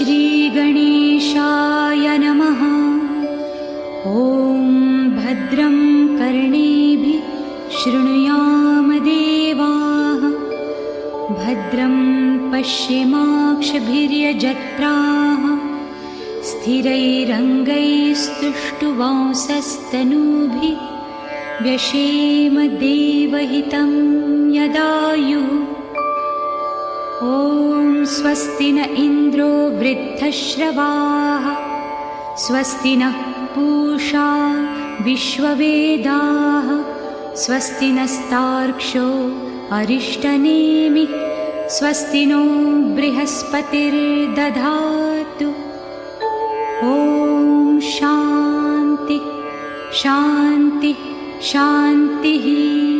श्रीगणेशाय नमः। ॐ भद्रं कर्णेभिः शृणुयाम देवाः, भद्रं पश्येमाक्षभिर्यजत्राः, स्थिरैरङ्गैस्तुष्टुवांसस्तनूभिः व्यशेम देवहितं यदायुः। ॐ स्वस्ति न इन्द्रो वृद्धश्रवाः, स्वस्ति नः पूषा विश्ववेदाः, स्वस्ति नस्तार्क्ष्यो अरिष्टनेमिः, स्वस्ति नो बृहस्पतिर्दधातु। ॐ शान्ति शान्ति शान्तिः।